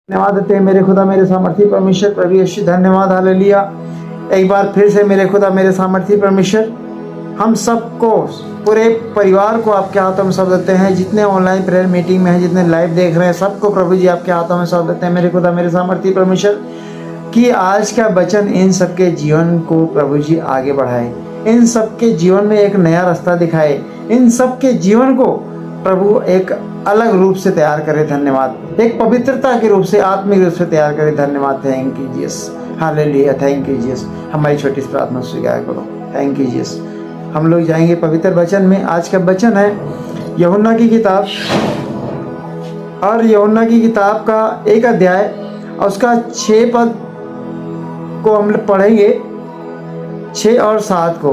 धन्यवाद देते हैं मेरे खुदा मेरे सामर्थी परमेश्वर, प्रभु यीशु धन्यवाद, हालेलुया। एक बार फिर से मेरे खुदा मेरे सामर्थी परमेश्वर, हम सबको, पूरे परिवार को आपके हाथों में सौंप देते हैं। जितने ऑनलाइन प्रेयर मीटिंग में हैं, जितने लाइव देख रहे हैं, सबको प्रभु जी आपके हाथों में सौंप देते हैं मेरे खुदा मेरे सामर्थी परमेश्वर, कि आज का वचन इन सबके जीवन को प्रभु जी आगे बढ़ाए, इन सबके जीवन में एक नया रास्ता दिखाए, इन सबके जीवन को प्रभु एक अलग रूप से तैयार करे। धन्यवाद, एक पवित्रता के रूप से, आत्मिक रूप से तैयार करे। धन्यवाद, thank you Jesus, hallelujah, thank you Jesus. हमारी छोटी सी प्रार्थना स्वीकार करो, थैंक यू जीसस। हम लोग जाएंगे पवित्र वचन में। आज का वचन है यूहन्ना की किताब, और यूहन्ना की किताब का 1 अध्याय और उसका 6 पद को हम लोग पढ़ेंगे, 6 और 7 को।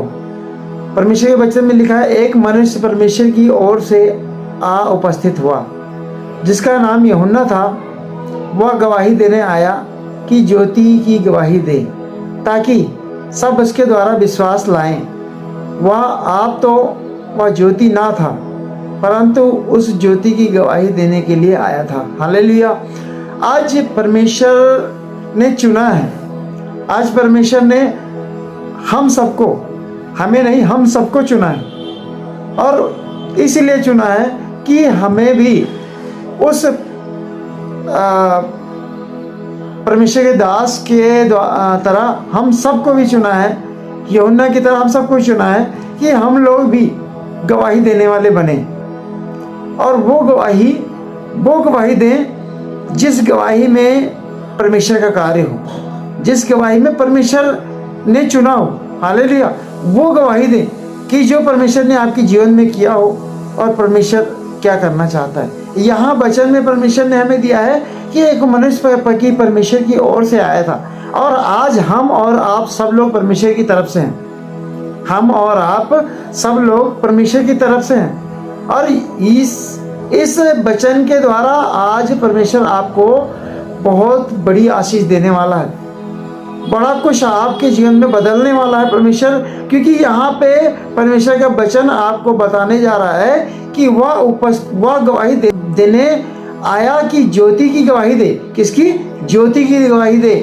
परमेश्वर के वचन में लिखा है, एक मनुष्य परमेश्वर की ओर से आ उपस्थित हुआ, जिसका नाम यूहन्ना था। वह गवाही देने आया कि ज्योति की गवाही दे, ताकि सब उसके द्वारा विश्वास लाएं। वह ज्योति ना था, परंतु उस ज्योति की गवाही देने के लिए आया था। हालेलुया। आज परमेश्वर ने चुना है, आज परमेश्वर ने हम सबको, हमें नहीं, हम सबको चुना है, और इसलिए चुना है कि हमें भी उस परमेश्वर के दास के तरह हम सबको भी चुना है, यूहन्ना की तरह हम सबको चुना है कि हम लोग भी गवाही देने वाले बने, और वो गवाही दें जिस गवाही में परमेश्वर का कार्य हो, जिस गवाही में परमेश्वर ने चुना हो। हालेलुया। वो गवाही दें कि जो परमेश्वर ने आपके जीवन में किया हो और परमेश्वर क्या करना चाहता है। यहाँ वचन में परमेश्वर ने हमें दिया है कि एक मनुष्य परमेश्वर की ओर से आया था, और आज हम और आप सब लोग परमेश्वर की तरफ से हैं। हम और आप सब लोग परमेश्वर की तरफ से हैं, और इस वचन के द्वारा आज परमेश्वर आपको बहुत बड़ी आशीष देने वाला है, बड़ा कुछ आपके जीवन में बदलने वाला है परमेश्वर, क्योंकि यहाँ पे परमेश्वर का वचन आपको बताने जा रहा है कि वह गवाही देने आया कि ज्योति की गवाही दे। किसकी? ज्योति की गवाही दे।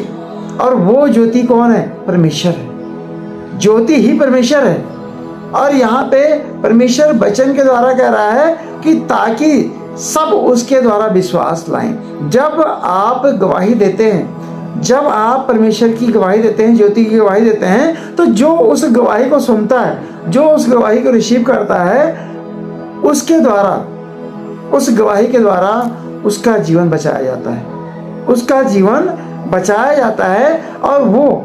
और वो ज्योति कौन है? परमेश्वर है। ज्योति ही परमेश्वर है। और यहाँ पे परमेश्वर वचन के द्वारा कह रहा है कि ताकि सब उसके द्वारा विश्वास लाएं। जब आप गवाही देते हैं, जब आप परमेश्वर की गवाही देते हैं, ज्योति की गवाही देते हैं, तो जो उस गवाही को सुनता है, जो उस गवाही को रिसीव करता है, उसके द्वारा, उस गवाही के द्वारा उसका जीवन बचाया जाता है, उसका जीवन बचाया जाता है, और वो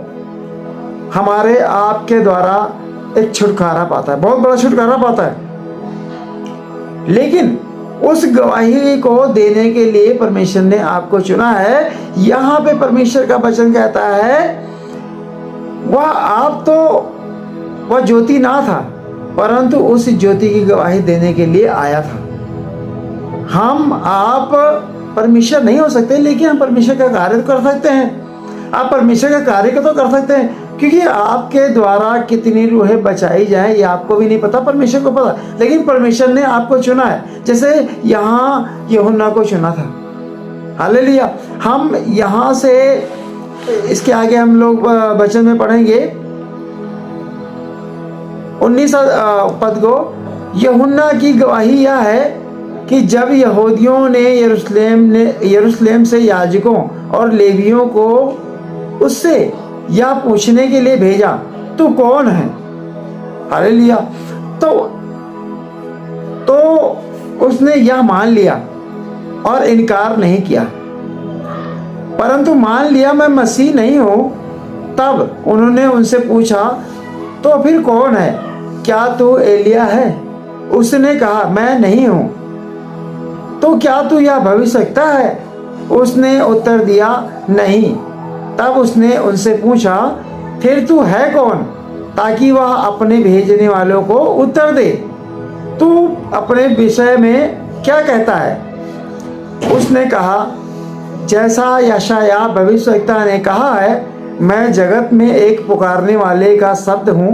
हमारे आपके द्वारा एक छुटकारा पाता है, बहुत बड़ा छुटकारा पाता है। लेकिन उस गवाही को देने के लिए परमेश्वर ने आपको चुना है। यहाँ पे परमेश्वर का वचन कहता है, वह ज्योति ना था, परंतु उस ज्योति की गवाही देने के लिए आया था। हम आप परमेश्वर नहीं हो सकते, लेकिन हम परमेश्वर का कार्य तो कर सकते हैं। आप परमेश्वर का कार्य को तो कर सकते हैं, क्योंकि आपके द्वारा कितनी रूहें बचाई जाए ये आपको भी नहीं पता, परमेश्वर को पता। लेकिन परमेश्वर ने आपको चुना है, जैसे यहाँ यूहन्ना को चुना था। हालेलुया। हम यहाँ से इसके आगे हम लोग वचन में पढ़ेंगे 19 पद को। यूहन्ना की गवाही यह है कि जब यहूदियों ने यरूशलेम से याजकों और लेवियों को उससे यह पूछने के लिए भेजा, तू कौन है? हालेलुया। तो उसने यह मान लिया और इनकार नहीं किया, परंतु मान लिया मैं मसीह नहीं हूं। तब उन्होंने उनसे पूछा, तो फिर कौन है? क्या तू एलिया है? उसने कहा, मैं नहीं हूं। तो क्या तू यह भविष्यवक्ता है? उसने उत्तर दिया, नहीं। तब उसने उनसे पूछा, फिर तू है कौन? ताकि वह अपने भेजने वालों को उत्तर दे। तू अपने विषय में क्या कहता है? उसने कहा, जैसा यशायाह भविष्यवक्ता ने कहा है, मैं जगत में एक पुकारने वाले का शब्द हूं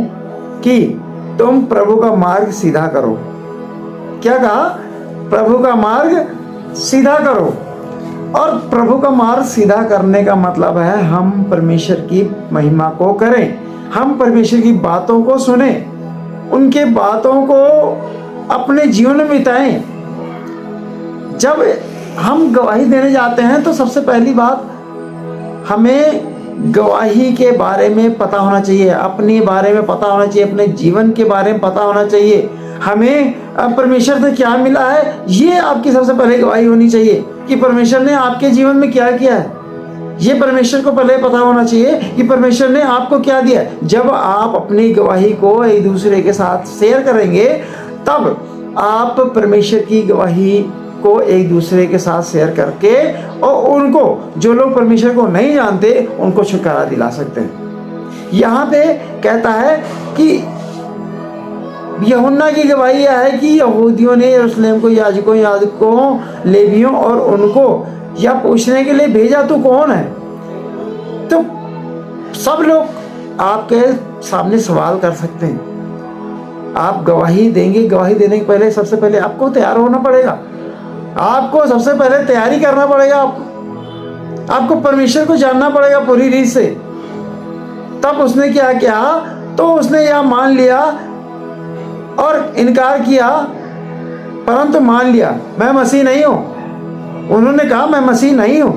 कि तुम प्रभु का मार्ग सीधा करो। क्या कहा? प्रभु का मार्ग सीधा करो। और प्रभु का मार्ग सीधा करने का मतलब है हम परमेश्वर की महिमा को करें, हम परमेश्वर की बातों को सुने, उनके बातों को अपने जीवन में बिताएं। जब हम गवाही देने जाते हैं तो सबसे पहली बात हमें गवाही के बारे में पता होना चाहिए, अपने बारे में पता होना चाहिए, अपने जीवन के बारे में पता होना चाहिए, हमें परमेश्वर से क्या मिला है, ये आपकी सबसे पहले गवाही होनी चाहिए कि परमेश्वर ने आपके जीवन में क्या किया है। ये परमेश्वर को पहले पता होना चाहिए कि परमेश्वर ने आपको क्या दिया है। जब आप अपनी गवाही को एक दूसरे के साथ शेयर करेंगे तब आप परमेश्वर की गवाही को एक दूसरे के साथ शेयर करके और उनको, जो लोग परमेश्वर को नहीं जानते, उनको छुटकारा दिला सकते हैं। यहाँ पे कहता है कि यूहन्ना की गवाही यह है कि यहूदियों ने यरूशलेम को याजकों लेवियों और उनको यह पूछने के लिए भेजा तू कौन है। तो सब लोग आपके सामने सवाल कर सकते हैं। आप गवाही देंगे, गवाही देने के पहले सबसे पहले आपको तैयार होना पड़ेगा, आपको सबसे पहले तैयारी करना पड़ेगा, आपको परमेश्वर को जानना पड़ेगा पूरी रीत से। तब उसने क्या किया, तो उसने यह मान लिया और इनकार किया, परंतु मान लिया मैं मसीह नहीं हूं। उन्होंने कहा मैं मसीह नहीं हूं,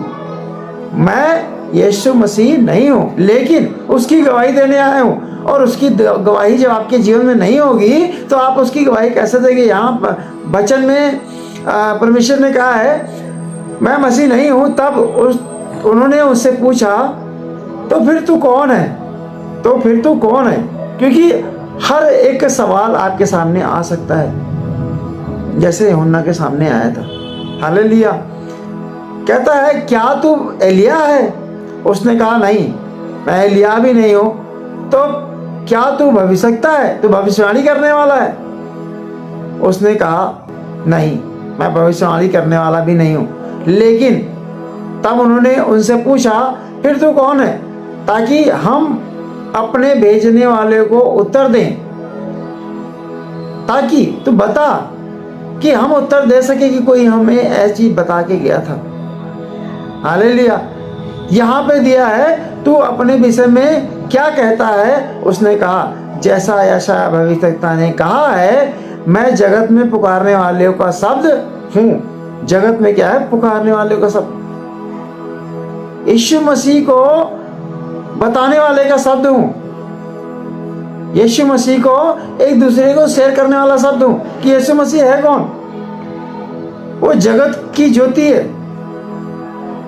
मैं यीशु मसीह नहीं हूं, लेकिन उसकी गवाही देने आया हूं। और उसकी गवाही जब आपके जीवन में नहीं होगी तो आप उसकी गवाही कैसे देंगे। यहाँ वचन में परमेश्वर ने कहा है मैं मसीह नहीं हूं। तब उन्होंने उससे पूछा तो फिर तू कौन है, तो फिर तू कौन है। क्योंकि हर एक सवाल आपके सामने आ सकता है, जैसे यूहन्ना के सामने आया था। हालेलुया। कहता है क्या तू एलिया है। उसने कहा नहीं, मैं एलिया भी नहीं हूं। तो क्या तू भविष्यवक्ता है, तू भविष्यवाणी करने वाला है। उसने कहा नहीं, मैं भविष्यवाणी करने वाला भी नहीं हूं। लेकिन तब उन्होंने उनसे पूछा फिर तू कौन है, ताकि हम अपने भेजने वाले को उत्तर दें, ताकि तू बता कि हम उत्तर दे सके कि कोई हमें ऐसी चीज बता के गया था। हालेलुया। यहाँ पे दिया है तू अपने विषय में क्या कहता है। उसने कहा जैसा यशायाह भविष्यवक्ता ने कहा है, मैं जगत में पुकारने वाले का शब्द हूं। जगत में क्या है, पुकारने वाले का शब्द, यीशु मसीह को बताने वाले का शब्द हूं। यीशु मसीह को एक दूसरे को शेयर करने वाला शब्द हूं कि यीशु मसीह है कौन, वो जगत की ज्योति है।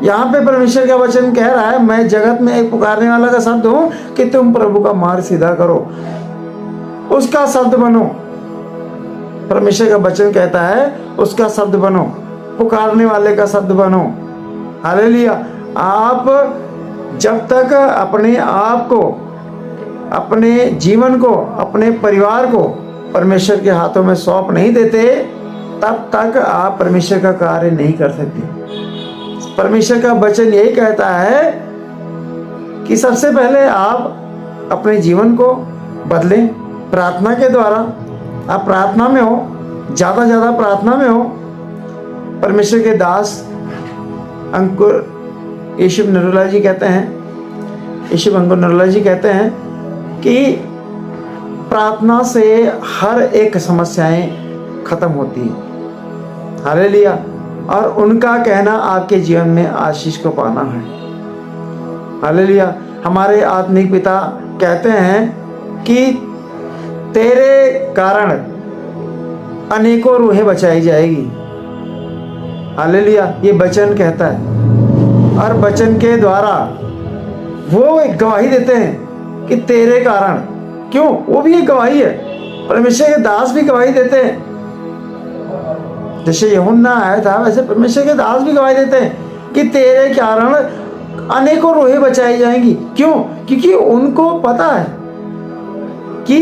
यहाँ पे परमेश्वर का वचन कह रहा है मैं जगत में एक पुकारने वाला का शब्द हूं कि तुम प्रभु का मार्ग सीधा करो, उसका शब्द बनो। परमेश्वर का वचन कहता है उसका शब्द बनो, पुकारने वाले का शब्द बनो। हालेलुया। आप जब तक अपने आप को, अपने जीवन को, अपने परिवार को परमेश्वर के हाथों में सौंप नहीं देते, तब तक आप परमेश्वर का कार्य नहीं कर सकते। परमेश्वर का वचन यही कहता है कि सबसे पहले आप अपने जीवन को बदलें प्रार्थना के द्वारा। आप प्रार्थना में हो, ज़्यादा ज़्यादा प्रार्थना में हो। परमेश्वर के दास अंकुर यीशु नरोला जी कहते हैं, यीशु अंकुर नरोला जी कहते हैं कि प्रार्थना से हर एक समस्याएं खत्म होती हैं। हालेलुया। और उनका कहना आपके जीवन में आशीष को पाना है। हालेलुया। हमारे आत्मिक पिता कहते हैं कि तेरे कारण अनेकों रूहें बचाई जाएगी। हालेलुया। ये वचन कहता है और वचन के द्वारा वो एक गवाही देते हैं कि तेरे कारण, क्यों, वो भी एक गवाही है। परमेश्वर के दास भी गवाही देते हैं। जैसे यूहन्ना आया था वैसे परमेश्वर के दास भी गवाही देते हैं कि तेरे कारण अनेकों रूहें बचाई जाएंगी। क्यों? क्योंकि उनको पता है कि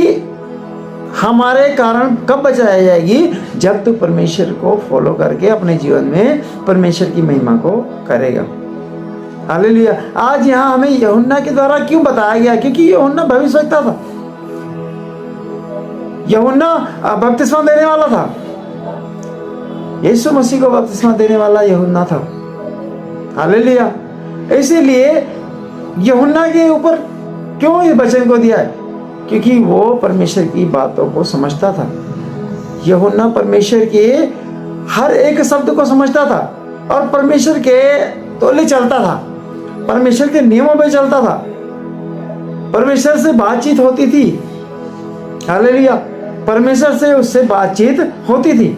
हमारे कारण कब बचाई जाएगी, जब तू परमेश्वर को फॉलो करके अपने जीवन में परमेश्वर की महिमा को करेगा। हालेलुया। आज यहाँ हमें यूहन्ना के द्वारा क्यों बताया गया, क्योंकि यूहन्ना भविष्यवक्ता था, यूहन्ना बपतिस्मा देने वाला था। यीशु मसीह को बपतिस्मा देने वाला यूहन्ना था। हालेलुया। इसीलिए यूहन्ना के ऊपर क्यों इस वचन को दिया है? क्योंकि वो परमेश्वर की बातों को समझता था। यूहन्ना परमेश्वर के हर एक शब्द को समझता था और परमेश्वर के तोले चलता था, परमेश्वर के नियमों पे चलता था, परमेश्वर से बातचीत होती थी। हालेलुया। परमेश्वर से उससे बातचीत होती थी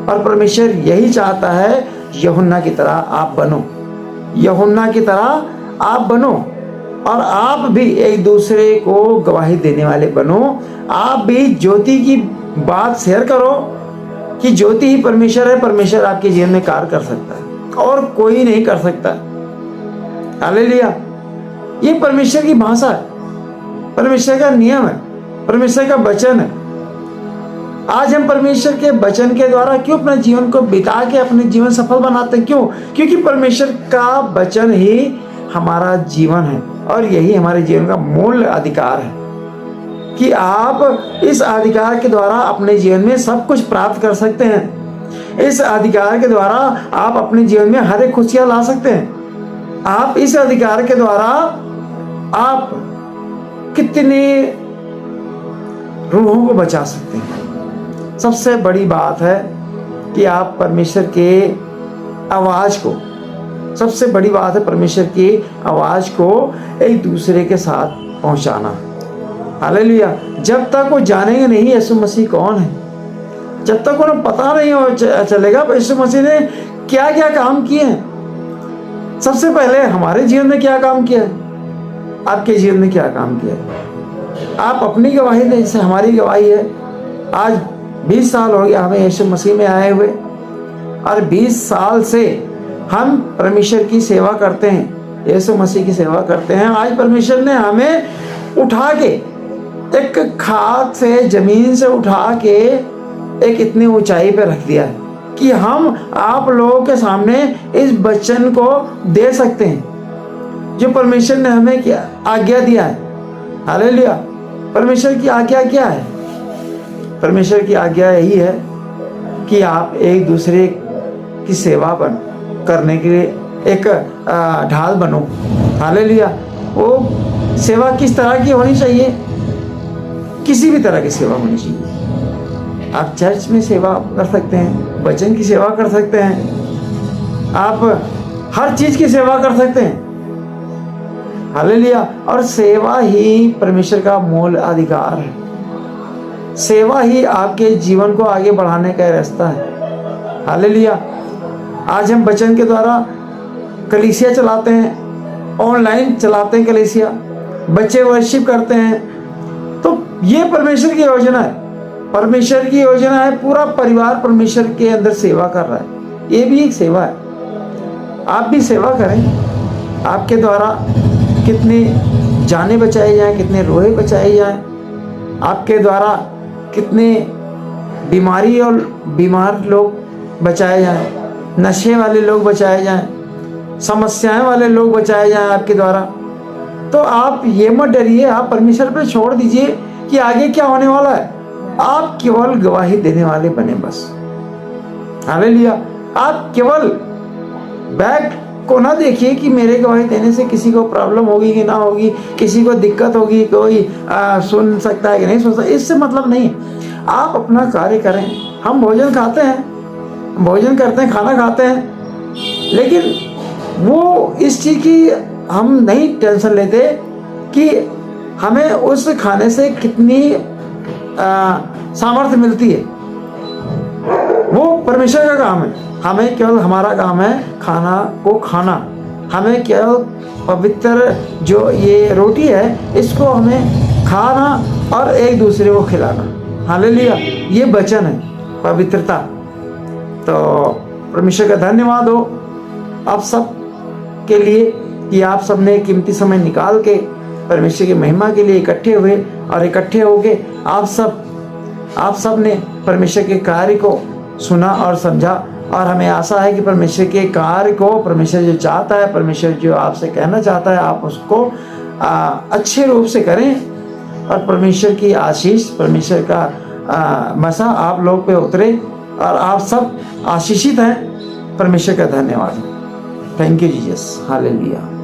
और परमेश्वर यही चाहता है यूहन्ना की तरह आप बनो, यूहन्ना की तरह आप बनो और आप भी एक दूसरे को गवाही देने वाले बनो। आप भी ज्योति की बात शेयर करो कि ज्योति ही परमेश्वर है, परमेश्वर आपके जीवन में कार्य कर सकता है और कोई नहीं कर सकता। हालेलुया। ये परमेश्वर की भाषा है, परमेश्वर का नियम है, परमेश्वर का वचन है। आज हम परमेश्वर के वचन के द्वारा क्यों अपने जीवन को बिता के अपने जीवन सफल बनाते हैं? क्यों? क्योंकि परमेश्वर का वचन ही हमारा जीवन है और यही हमारे जीवन का मूल अधिकार है कि आप इस अधिकार के द्वारा अपने जीवन में सब कुछ प्राप्त कर सकते हैं। इस अधिकार के द्वारा आप अपने जीवन में हर एक खुशियां ला सकते हैं। आप इस अधिकार के द्वारा आप कितने रूहों को बचा सकते हैं। सबसे बड़ी बात है कि आप परमेश्वर के आवाज को, सबसे बड़ी बात है परमेश्वर की आवाज को एक दूसरे के साथ पहुंचाना। हालेलुया। जब तक वो जानेंगे नहीं यीशु मसीह कौन है, जब तक उन्हें पता नहीं हो चलेगा यीशु मसीह ने क्या क्या काम किए हैं। सबसे पहले हमारे जीवन में क्या काम किया है, आपके जीवन में क्या काम किया है। आप अपनी गवाही दें, जैसे हमारी गवाही है। आज 20 साल हो गया हमें यीशु मसीह में आए हुए और 20 साल से हम परमेश्वर की सेवा करते हैं, यीशु मसीह की सेवा करते हैं। आज परमेश्वर ने हमें उठा के एक खाद से, जमीन से उठा के एक इतनी ऊंचाई पे रख दिया है कि हम आप लोगों के सामने इस वचन को दे सकते हैं जो परमेश्वर ने हमें आज्ञा दिया है। हालेलुया। परमेश्वर की आज्ञा क्या है? परमेश्वर की आज्ञा यही है कि आप एक दूसरे की सेवा करने के लिए एक ढाल बनो। हालेलुया। वो सेवा किस तरह की होनी चाहिए? किसी भी तरह की सेवा होनी चाहिए। आप चर्च में सेवा कर सकते हैं, वचन की सेवा कर सकते हैं, आप हर चीज की सेवा कर सकते हैं। हालेलुया। और सेवा ही परमेश्वर का मूल अधिकार है। सेवा ही आपके जीवन को आगे बढ़ाने का रास्ता है। हालेलुया। आज हम वचन के द्वारा कलीसिया चलाते हैं, ऑनलाइन चलाते हैं कलीसिया, बच्चे वर्शिप करते हैं, तो ये परमेश्वर की योजना है। परमेश्वर की योजना है, पूरा परिवार परमेश्वर के अंदर सेवा कर रहा है। ये भी एक सेवा है। आप भी सेवा करें। आपके द्वारा कितने जाने बचाए जाएं, कितने रोहे बचाए जाएं, आपके द्वारा कितने बीमारी और बीमार लोग बचाए जाएं, नशे वाले लोग बचाए जाएं, समस्याएं वाले लोग बचाए जाएं आपके द्वारा। तो आप ये मत डरिए, आप परमेश्वर पे छोड़ दीजिए कि आगे क्या होने वाला है। आप केवल गवाही देने वाले बने बस। हालेलुया। आप केवल बैक को ना देखिए कि मेरे गवाही देने से किसी को प्रॉब्लम होगी कि ना होगी, किसी को दिक्कत होगी, कोई सुन सकता है कि नहीं सुन सकता, इससे मतलब नहीं। आप अपना कार्य करें। हम भोजन खाते हैं, भोजन करते हैं, खाना खाते हैं, लेकिन वो इस चीज़ की हम नहीं टेंशन लेते कि हमें उस खाने से कितनी सामर्थ्य मिलती है। वो परमेश्वर का काम है। हमें केवल, हमारा काम है खाना को खाना। हमें केवल पवित्र जो ये रोटी है इसको हमें खाना और एक दूसरे को खिलाना। हालेलुया। ये वचन है, पवित्रता। तो परमेश्वर का धन्यवाद हो आप सब के लिए कि आप सब ने कीमती समय निकाल के परमेश्वर की महिमा के लिए इकट्ठे हुए और इकट्ठे होके आप सब ने परमेश्वर के कार्य को सुना और समझा। और हमें आशा है कि परमेश्वर के कार्य को परमेश्वर जो चाहता है, परमेश्वर जो आपसे कहना चाहता है, आप उसको अच्छे रूप से करें और परमेश्वर की आशीष, परमेश्वर का मसा आप लोग पे उतरे और आप सब आशीषित हैं। परमेश्वर का धन्यवाद। Thank you Jesus, hallelujah.